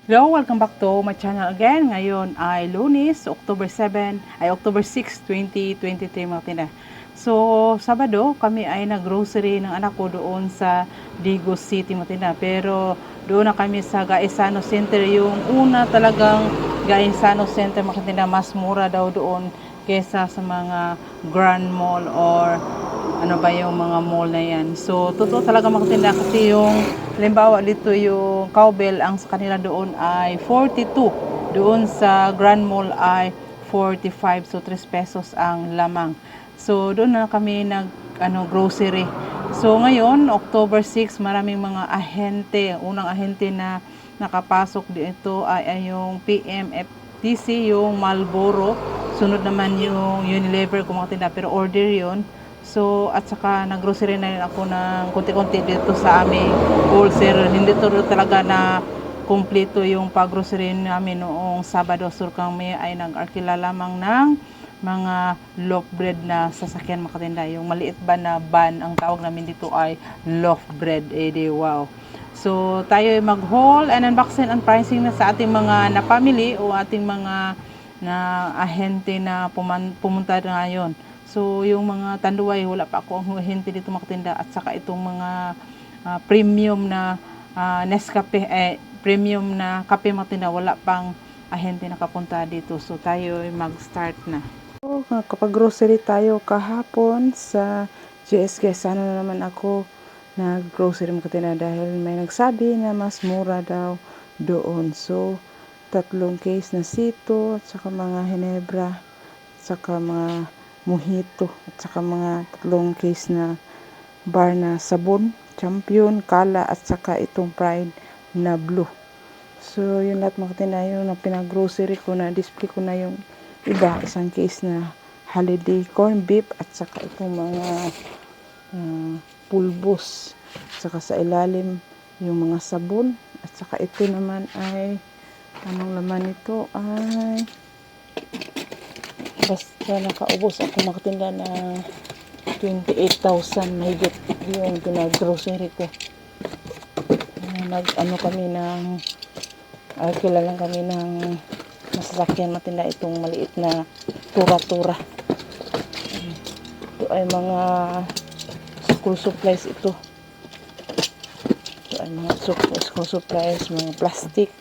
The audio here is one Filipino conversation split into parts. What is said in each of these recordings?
Hello, welcome back to my channel again. Ngayon ay Lunes, October 6, 2023 mga tinda. So, Sabado, kami ay nag-grocery ng anak ko doon sa Digos City mga tinda. Pero doon na kami sa Gaisano Center. Yung una talagang Gaisano Center mga tinda, mas mura daw doon kesa sa mga Grand Mall or ano ba yung mga mall na yan. So, totoo talaga makatinda kasi yung halimbawa dito yung cowbell, ang sa kanila doon ay 42. Doon sa Grand Mall ay 45. So, 3 pesos ang lamang. So, doon na kami grocery. So, ngayon, October 6, maraming mga ahente. Unang ahente na nakapasok dito ay yung PMFTC, yung Marlboro. Sunod naman yung Unilever kung makatinda. Pero order yon. So, at saka naggrocery na rin ako ng konti-konti dito sa aming wholesale. Hindi to talaga na kumpleto yung pag-grocery namin noong Sabado. So, kami ay nag-arkila lamang ng mga loaf bread na sasakyan makatinda. Yung maliit ba na van, ang tawag namin dito ay loaf bread. Wow. So, tayo ay mag-haul and unboxing and pricing na sa ating mga napamili o ating mga na ahente na pumunta na ngayon. So, yung mga tanduay, wala pa ako ang ahente dito makatinda. At saka itong mga premium na Nescafe, premium na kape makatinda, wala pang ahente nakapunta dito. So, tayo ay mag-start na. So, kapag grocery tayo kahapon sa GSK, sana na naman ako nag-grocery makatinda dahil may nagsabi na mas mura daw doon. So, 3 case na sito, at saka mga Hinebra, at saka mga mojito, at saka mga 3 case na bar na sabon, Champion, Kala, at saka itong Pride na blue. So, yun lahat makatina yung na pinag-grocery ko, na display ko na yung iba, isang case na holiday corn beef, at saka itong mga pulbos, at saka sa ilalim yung mga sabon, at saka ito naman ay anong laman nito ay basta nakaubos ako makatinda na 28,000 mahigit yung pinag-grocery ko. Kami ng kilala kami ng masasakyan matinda itong maliit na tura-tura. Ito ay mga school supplies ito. Ito ay mga school supplies, mga plastic.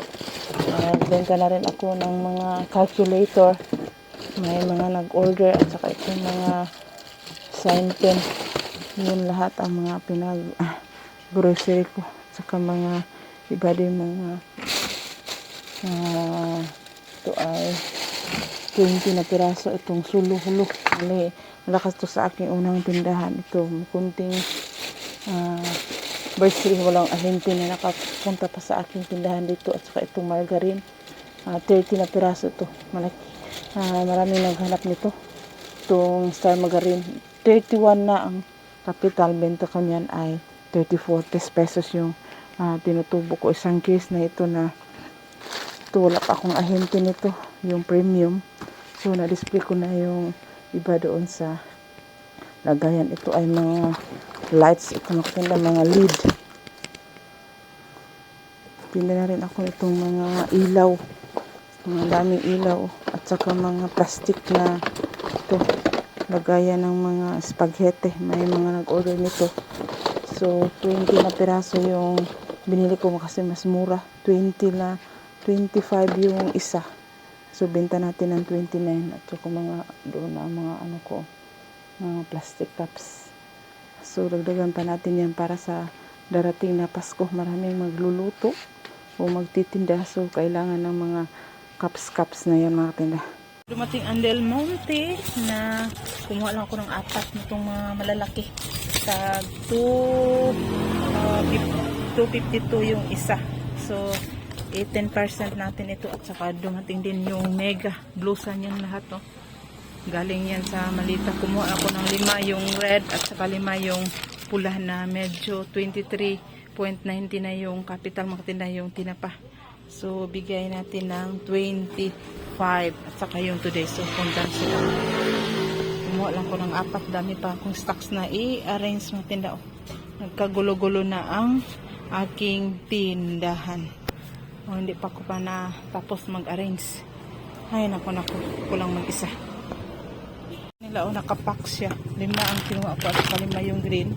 Nagbenta na rin ako ng mga calculator. May mga nag-order at saka itong mga sign pen. Yun lahat ang mga grocery ko. At saka mga iba din mga ito ay 20 na piraso itong suluhulo. Malakas to sa aking unang tindahan. Ito, kunting grocery, walang ahente na nakapunta pa sa aking tindahan dito. At saka itong margarine, 30 na piraso ito. Malaki. Maraming naghanap nito. Itong Star Margarine, 31 na ang capital. Benta ko niyan ay 34 pesos yung tinutubo ko. Isang case na ito na ito, wala pa akong ahente nito, yung premium. So, na-display ko na yung iba doon sa lagayan. Ito ay mga lights. Ito makatinda mga lead. Pinda na rin ako itong mga ilaw. Mga daming ilaw. At saka mga plastic na ito. Lagayan ng mga spaghetti. May mga nag-order nito. So, 20 na piraso yung binili ko kasi mas mura. 20 na 25 yung isa. So, benta natin ng 29. At saka mga doon na mga mga plastic cups. So, dagdagan pa natin yan para sa darating na Pasko. Maraming magluluto o magtitinda. So, kailangan ng mga cups na yan mga tinda. Dumating ang Del Monte na kumuha lang ako ng 4 nitong mga malalaki. Tag 252 yung isa. So, 18% natin ito. At saka dumating din yung mega blusa niyan lahat. Oh. Galing yan sa Malita. Kumuha ako ng 5 yung red at saka 5 yung pula na medyo 23.90 na yung capital makatinda yung tinapa. So, bigay natin ng 25 at saka yung today. So, puntan sila. Kumuha lang ko ng 4. Dami pa akong stocks na i-arrange ng tinda. Oh. Nagkagulo-gulo na ang aking tindahan. O, hindi pa ko pa na tapos mag-arrange. Ay, naku, kulang mag-isa. Nila, nakapack siya. 5 ang kinuha ko at 5 yung green.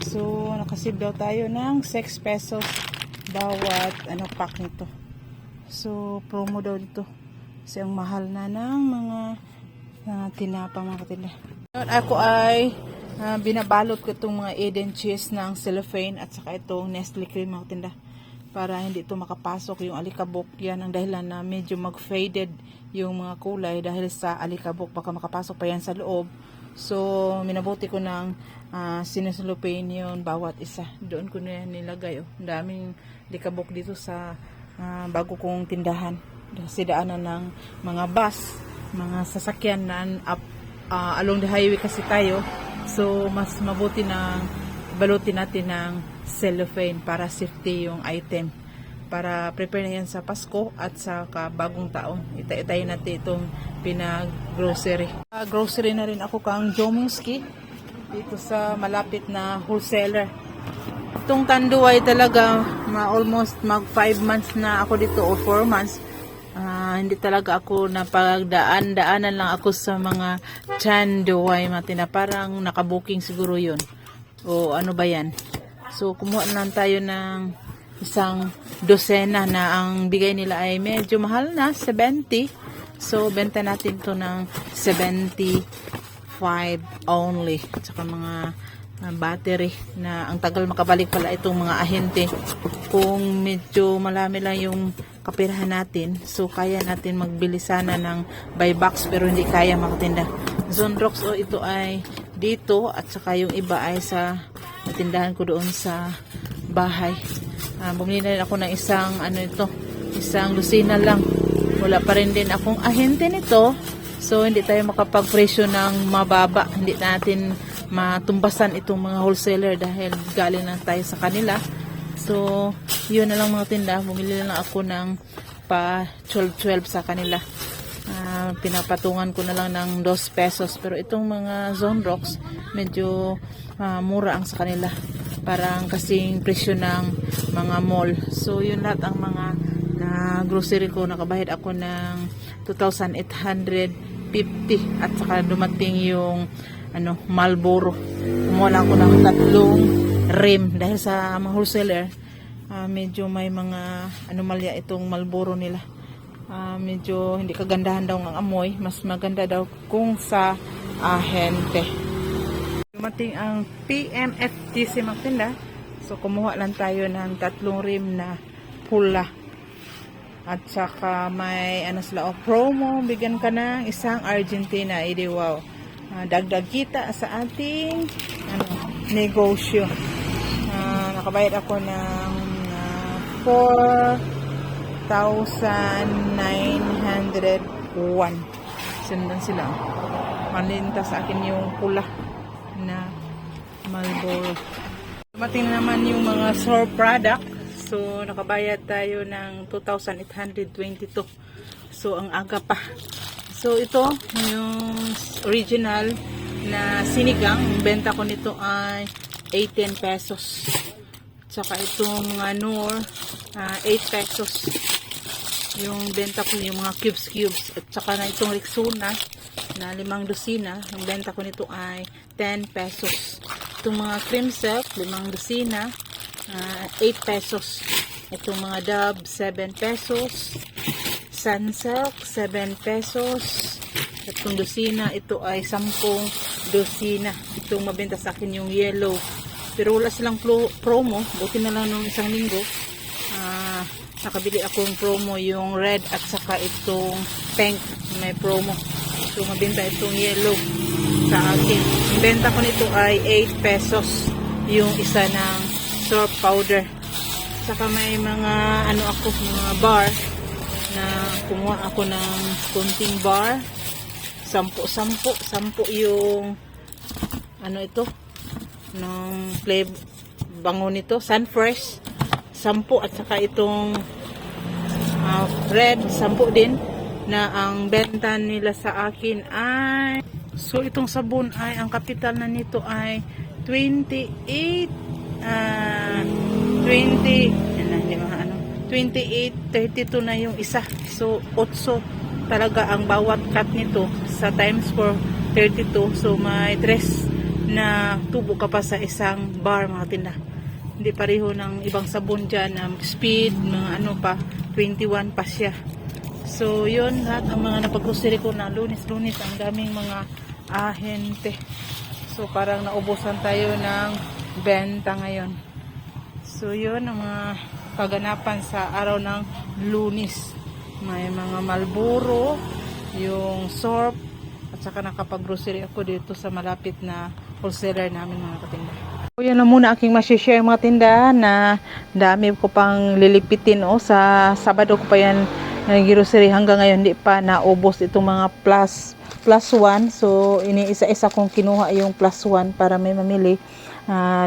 So, nakasave daw tayo ng 6 pesos bawat pack nito. So, promo daw dito. Kasi ang mahal na ng mga tinapa mga katinda. Ako ay binabalot ko itong mga Eden cheese ng cellophane at saka itong Nestle cream mga katinda. Para hindi ito makapasok yung alikabok. Yan ang dahilan na medyo mag-faded yung mga kulay dahil sa alikabok. Baka makapasok pa yan sa loob. So, minabuti ko ng sinusulupin yun bawat isa. Doon ko na nilagay. Oh. Ang daming alikabok dito sa bago kong tindahan. Kasi daanan ng mga bus, mga sasakyan na along the highway kasi tayo. So, mas mabuti na balutin natin ng cellophane para safety yung item. Para prepare na yan sa Pasko at sa bagong taon. Itay natin itong pinag-grocery. Grocery na rin ako kang Jomuski dito sa malapit na wholesaler. Itong tanduay talaga almost mag 5 months na ako dito o 4 months. Hindi talaga ako napagdaan-daanan lang ako sa mga tanduay matina. Parang nakabuking siguro yun. O ano ba yan? So kumuha na lang tayo ng isang dosena na ang bigay nila ay medyo mahal na, 70. So benta natin to ng 75 only. Tsaka mga battery na ang tagal makabalik pala itong mga ahente. Kung medyo malami lang yung kapirahan natin, so kaya natin magbili sana ng buy box pero hindi kaya makatinda. Zonrox o ito ay dito at saka yung iba ay sa tindahan ko doon sa bahay. Bumili na rin ako ng isang lusina lang. Wala pa rin din akong ahente nito. So, hindi tayo makapag-presyo ng mababa. Hindi natin matumbasan itong mga wholesaler dahil galing na tayo sa kanila. So, yun na lang mga tinda. Bumili na lang ako ng pa 12 sa kanila. Pinapatungan ko na lang ng 2 pesos. Pero itong mga Zonrox, medyo mura ang sa kanila. Parang kasing presyo ng mga mall. So, yun lahat ang mga grocery ko. Nakabahid ako ng 2,850 at saka dumating yung Marlboro. Kumuha lang ako ng 3 rim dahil sa mga wholesaler medyo may mga anomalya itong Marlboro nila. Medyo hindi kagandahan daw ng amoy. Mas maganda daw kung sa ahente. Dumating ang PMFTC magtinda. So kumuha lang tayo ng 3 rim na pula. At saka may promo, bigyan ka ng isang Argentina. Edi wow. Dagdag kita sa ating negosyo. Nakabayad ako ng 4,901. Sundan sila. Malinta sa akin yung pula na Marlboro. Dumating naman yung mga store product. So, nakabayad tayo ng 2,822. So, ang aga pa. So, ito, yung original na sinigang. Ang benta ko nito ay 18 pesos. Tsaka itong mga Knorr, 8 pesos. Yung benta ko yung mga cubes. At saka na itong Rexona na 5 dosina. Ang benta ko nito ay 10 pesos. Itong mga cream silk, 5 dosina. 8 pesos. Itong mga Dove, 7 pesos. Sunsilk, 7 pesos. Itong dosina, ito ay 10 dosina. Itong mabenta sa akin yung yellow. Pero wala silang promo. Buti na lang nung isang linggo. Nakabili akong promo yung red at saka itong pink. May promo. So mabenta itong yellow sa akin. Ang benta ko nito ay 8 pesos. Yung isa ng soap powder. Saka may mga mga bar na kumuha ako ng kunting bar. 10 yung ito ng flavor bango nito, Sunfresh 10 at saka itong red 10 din na ang benta nila sa akin ay itong sabon ay ang kapital na nito ay 28 28.32 na yung isa. So 8 talaga ang bawat cut nito sa times for 32. So may 3 na tubo ka pa sa isang bar mga tinda. Hindi pareho ng ibang sabon dyan, speed, mga ano pa, 21 pa siya. So yun, lahat ang mga napag-grocery ko na lunis-lunis, ang daming mga ahente. So parang naubusan tayo ng benta ngayon. So yun ang mga kaganapan sa araw ng Lunes. May mga Marlboro, yung Sorb, at saka nakapag-grocery ako dito sa malapit na wholesaler namin mga katinda. So yan lang muna aking masishare mga tinda na dami ko pang lilipitin sa Sabado ko pa yan nag-grocery hanggang ngayon hindi pa naubos itong mga plus 1. So iniisa-isa kong kinuha yung plus 1 para may mamili.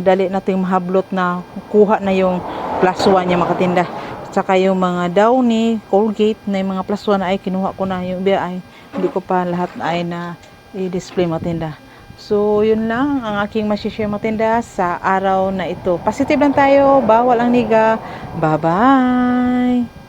Dali nating mahablot na kuha na yung plus 1 yung mga katinda. Saka yung mga Downy, Colgate na yung mga plus 1 ay kinuha ko na. Yung iba ay hindi ko pa lahat ay na i-display mga tinda. So yun lang ang aking masishare mga tinda sa araw na ito. Positive lang tayo, bawal ang niga. Bye bye.